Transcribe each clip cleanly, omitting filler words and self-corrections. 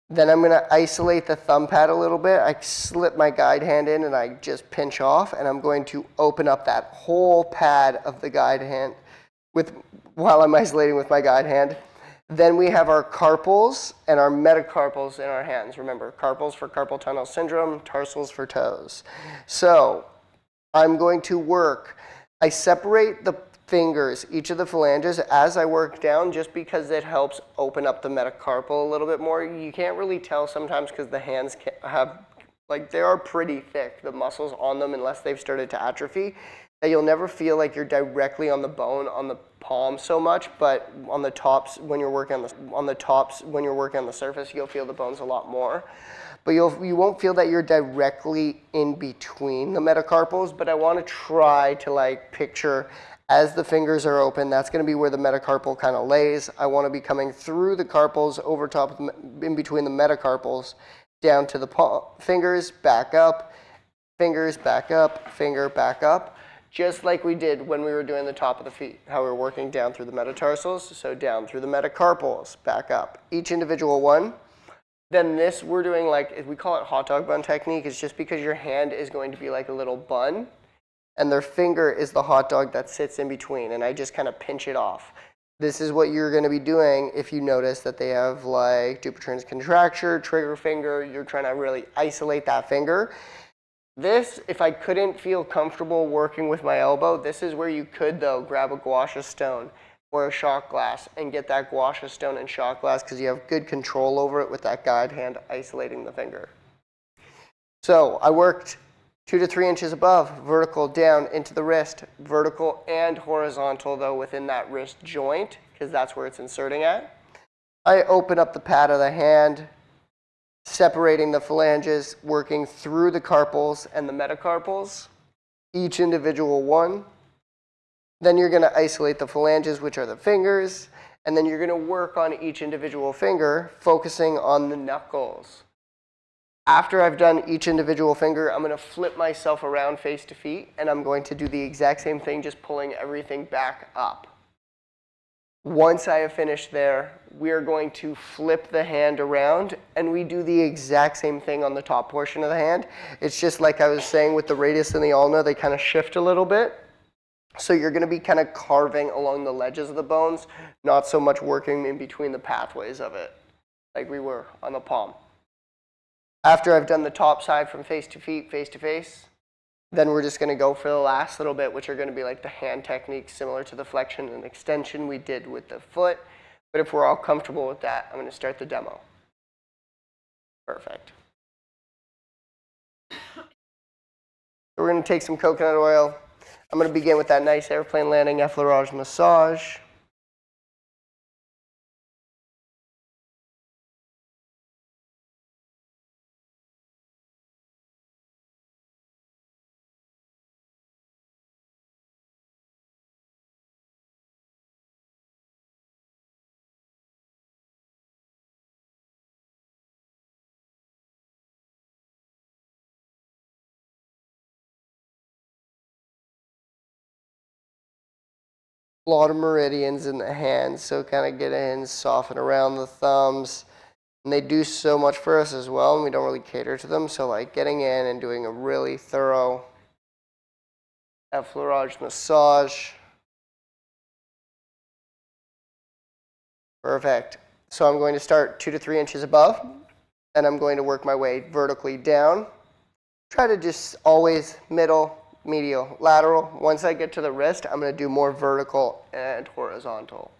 Then I'm going to isolate the thumb pad a little bit. I slip my guide hand in and I just pinch off, and I'm going to open up that whole pad of the guide hand while I'm isolating with my guide hand. Then we have our carpals and our metacarpals in our hands. Remember, carpals for carpal tunnel syndrome, tarsals for toes. So I'm going to work. I separate the fingers, each of the phalanges, as I work down, just because it helps open up the metacarpal a little bit more. You can't really tell sometimes because the hands have, like, they are pretty thick, the muscles on them, unless they've started to atrophy, that you'll never feel like you're directly on the bone on the palm so much, but on the tops, when you're working on the surface, you'll feel the bones a lot more. But you won't feel that you're directly in between the metacarpals, but I want to try to, like, picture as the fingers are open, that's going to be where the metacarpal kind of lays. I want to be coming through the carpals, over top, in between the metacarpals, down to the fingers, back up, fingers, back up, finger, back up, just like we did when we were doing the top of the feet, how we were working down through the metatarsals, so down through the metacarpals, back up. Each individual one. Then this, we're doing, like, we call it hot dog bun technique. It's just because your hand is going to be like a little bun, and their finger is the hot dog that sits in between, and I just kind of pinch it off. This is what you're going to be doing if you notice that they have, like, Dupuytren's contracture, trigger finger. You're trying to really isolate that finger. This, if I couldn't feel comfortable working with my elbow, this is where you could, though, grab a gua sha stone or a shot glass and get that gua sha stone and shot glass, because you have good control over it with that guide hand isolating the finger. So I worked 2 to 3 inches above, vertical down into the wrist, vertical and horizontal, though, within that wrist joint, because that's where it's inserting at. I open up the pad of the hand, separating the phalanges, working through the carpals and the metacarpals, each individual one. Then you're going to isolate the phalanges, which are the fingers, and then you're going to work on each individual finger, focusing on the knuckles. After I've done each individual finger, I'm going to flip myself around face to feet, and I'm going to do the exact same thing, just pulling everything back up. Once I have finished there, we are going to flip the hand around, and we do the exact same thing on the top portion of the hand. It's just like I was saying with the radius and the ulna, they kind of shift a little bit. So you're going to be kind of carving along the ledges of the bones, not so much working in between the pathways of it, like we were on the palm. After I've done the top side from face to feet, face to face, then we're just going to go for the last little bit, which are going to be like the hand techniques similar to the flexion and extension we did with the foot. But if we're all comfortable with that, I'm going to start the demo. Perfect. So we're going to take some coconut oil. I'm going to begin with that nice airplane landing effleurage massage. A lot of meridians in the hands, so kind of get in, soften around the thumbs. And they do so much for us as well, and we don't really cater to them. So like getting in and doing a really thorough effleurage massage. Perfect. So I'm going to start 2 to 3 inches above, and I'm going to work my way vertically down. Try to just always middle, medial, lateral. Once I get to the wrist, I'm going to do more vertical and horizontal.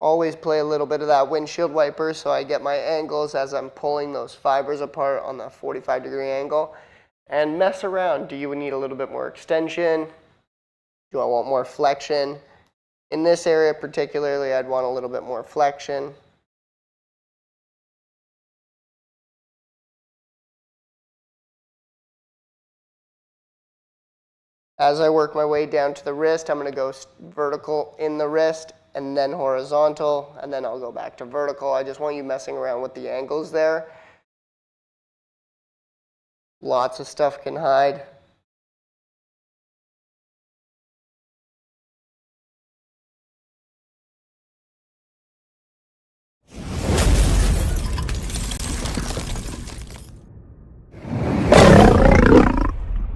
Always play a little bit of that windshield wiper so I get my angles as I'm pulling those fibers apart on the 45-degree angle. And mess around. Do you need a little bit more extension? Do I want more flexion? In this area particularly, I'd want a little bit more flexion. As I work my way down to the wrist, I'm going to go vertical in the wrist and then horizontal, and then I'll go back to vertical. I just want you messing around with the angles there. Lots of stuff can hide.